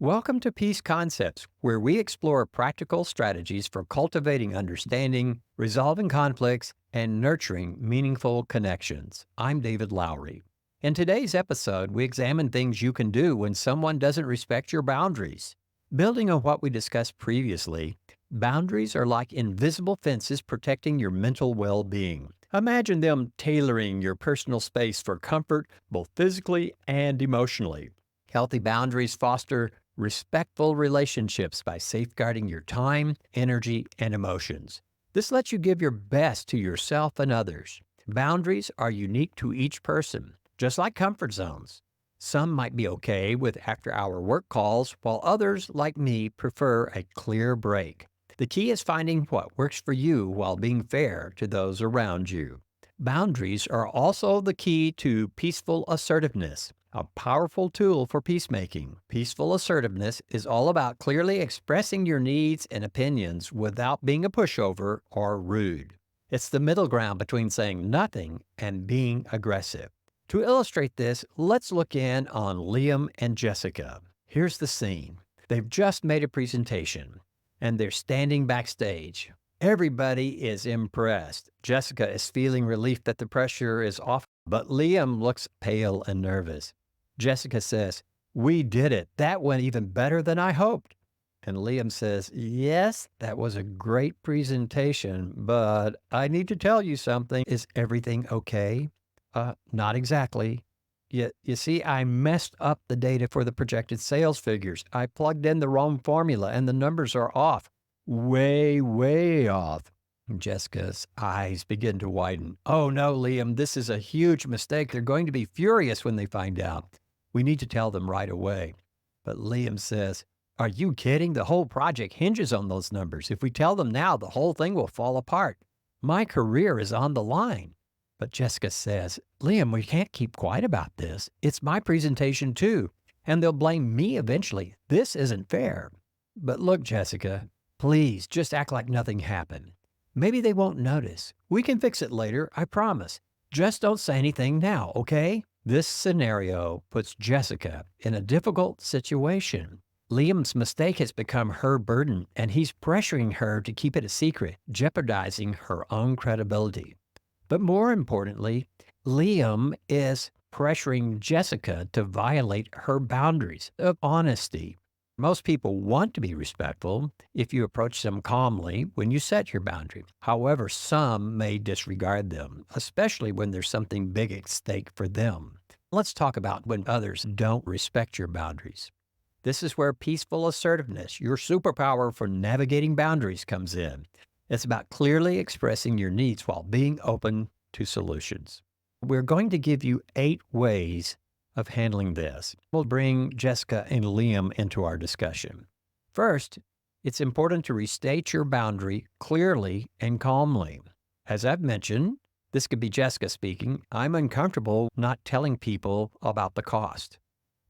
Welcome to Peace Concepts, where we explore practical strategies for cultivating understanding, resolving conflicts, and nurturing meaningful connections. I'm David Lowry. In today's episode, we examine things you can do when someone doesn't respect your boundaries. Building on what we discussed previously, boundaries are like invisible fences protecting your mental well being. Imagine them tailoring your personal space for comfort, both physically and emotionally. Healthy boundaries foster respectful relationships by safeguarding your time, energy, and emotions. This lets you give your best to yourself and others. Boundaries are unique to each person, just like comfort zones. Some might be okay with after-hour work calls, while others, like me, prefer a clear break. The key is finding what works for you while being fair to those around you. Boundaries are also the key to peaceful assertiveness, a powerful tool for peacemaking. Peaceful assertiveness is all about clearly expressing your needs and opinions without being a pushover or rude. It's the middle ground between saying nothing and being aggressive. To illustrate this, let's look in on Liam and Jessica. Here's the scene. They've just made a presentation, and they're standing backstage. Everybody is impressed. Jessica is feeling relief that the pressure is off, but Liam looks pale and nervous. Jessica says, "We did it. That went even better than I hoped." And Liam says, "Yes, that was a great presentation, but I need to tell you something. Is everything okay?" Not exactly. You see, I messed up the data for the projected sales figures. I plugged in the wrong formula and the numbers are off. Way, way off. Jessica's eyes begin to widen. "Oh no, Liam, this is a huge mistake. They're going to be furious when they find out. We need to tell them right away." But Liam says, "Are you kidding? The whole project hinges on those numbers. If we tell them now, the whole thing will fall apart. My career is on the line." But Jessica says, "Liam, we can't keep quiet about this. It's my presentation too, and they'll blame me eventually. This isn't fair." "But look, Jessica, please just act like nothing happened. Maybe they won't notice. We can fix it later, I promise. Just don't say anything now, okay?" This scenario puts Jessica in a difficult situation. Liam's mistake has become her burden, and he's pressuring her to keep it a secret, jeopardizing her own credibility. But more importantly, Liam is pressuring Jessica to violate her boundaries of honesty. Most people want to be respectful if you approach them calmly when you set your boundary. However, some may disregard them, especially when there's something big at stake for them. Let's talk about when others don't respect your boundaries. This is where peaceful assertiveness, your superpower for navigating boundaries, comes in. It's about clearly expressing your needs while being open to solutions. We're going to give you 8 ways of handling this. We'll bring Jessica and Liam into our discussion. First, it's important to restate your boundary clearly and calmly. As I've mentioned, this could be Jessica speaking. "I'm uncomfortable not telling people about the cost.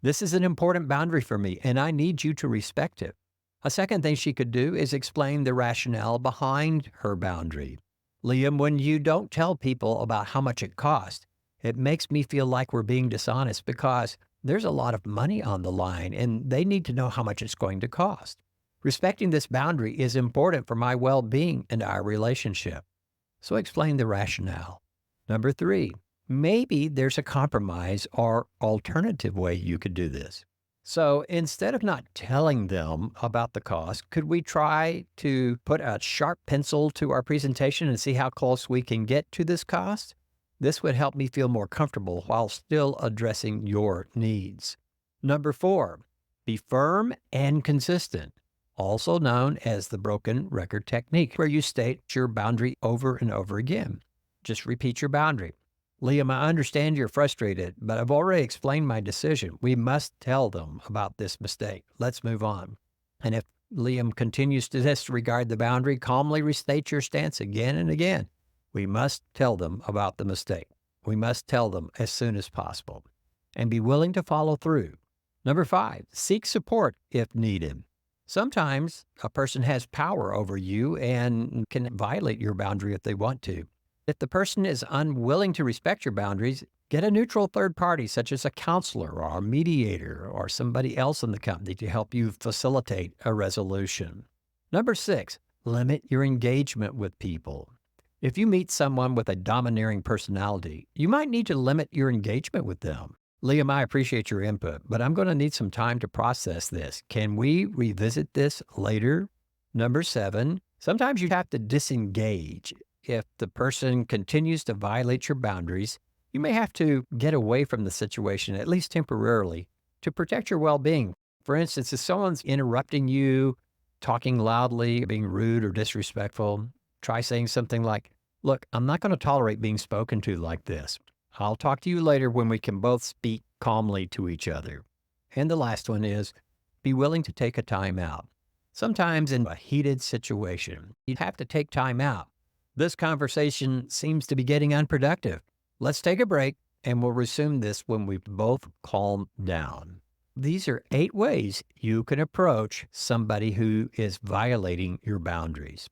This is an important boundary for me, and I need you to respect it." A second thing she could do is explain the rationale behind her boundary. "Liam, when you don't tell people about how much it costs, it makes me feel like we're being dishonest because there's a lot of money on the line and they need to know how much it's going to cost. Respecting this boundary is important for my well-being and our relationship." So explain the rationale. Number 3, maybe there's a compromise or alternative way you could do this. So instead of not telling them about the cost, could we try to put a sharp pencil to our presentation and see how close we can get to this cost? This would help me feel more comfortable while still addressing your needs. Number 4, be firm and consistent, also known as the broken record technique, where you state your boundary over and over again. Just repeat your boundary. "Liam, I understand you're frustrated, but I've already explained my decision. We must tell them about this mistake. Let's move on." And if Liam continues to disregard the boundary, calmly restate your stance again and again. "We must tell them about the mistake. We must tell them as soon as possible." And be willing to follow through. Number 5, seek support if needed. Sometimes a person has power over you and can violate your boundary if they want to. If the person is unwilling to respect your boundaries, Get a neutral third party, such as a counselor or a mediator or somebody else in the company to help you facilitate a resolution. Number 6, limit your engagement with people. If you meet someone with a domineering personality, you might need to limit your engagement with them. Liam, I appreciate your input, but I'm going to need some time to process this. Can we revisit this later? Number 7, sometimes you have to disengage. If the person continues to violate your boundaries, you may have to get away from the situation, at least temporarily, to protect your well being. For instance, if someone's interrupting you, talking loudly, being rude or disrespectful, try saying something like, "Look, I'm not going to tolerate being spoken to like this. I'll talk to you later when we can both speak calmly to each other." And the last one is be willing to take a time out. Sometimes in a heated situation, you have to take time out. This conversation seems to be getting unproductive. Let's take a break and we'll resume this when we've both calmed down. These are 8 ways you can approach somebody who is violating your boundaries.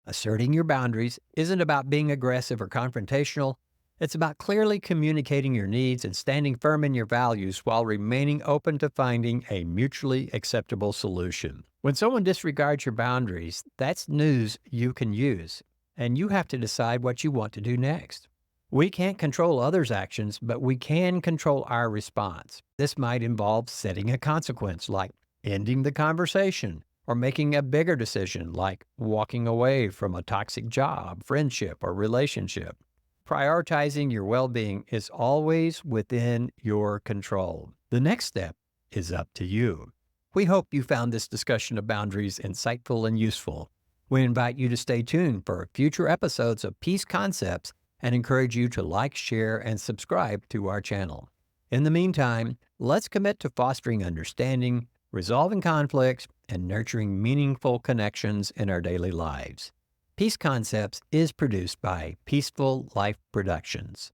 Asserting your boundaries isn't about being aggressive or confrontational. It's about clearly communicating your needs and standing firm in your values while remaining open to finding a mutually acceptable solution. When someone disregards your boundaries, that's news you can use, and you have to decide what you want to do next. We can't control others' actions, but we can control our response. This might involve setting a consequence, like ending the conversation, or making a bigger decision, like walking away from a toxic job, friendship, or relationship. Prioritizing your well-being is always within your control. The next step is up to you. We hope you found this discussion of boundaries insightful and useful. We invite you to stay tuned for future episodes of Peace Concepts and encourage you to like, share, and subscribe to our channel. In the meantime, let's commit to fostering understanding, resolving conflicts, and nurturing meaningful connections in our daily lives. Peace Concepts is produced by Peaceful Life Productions.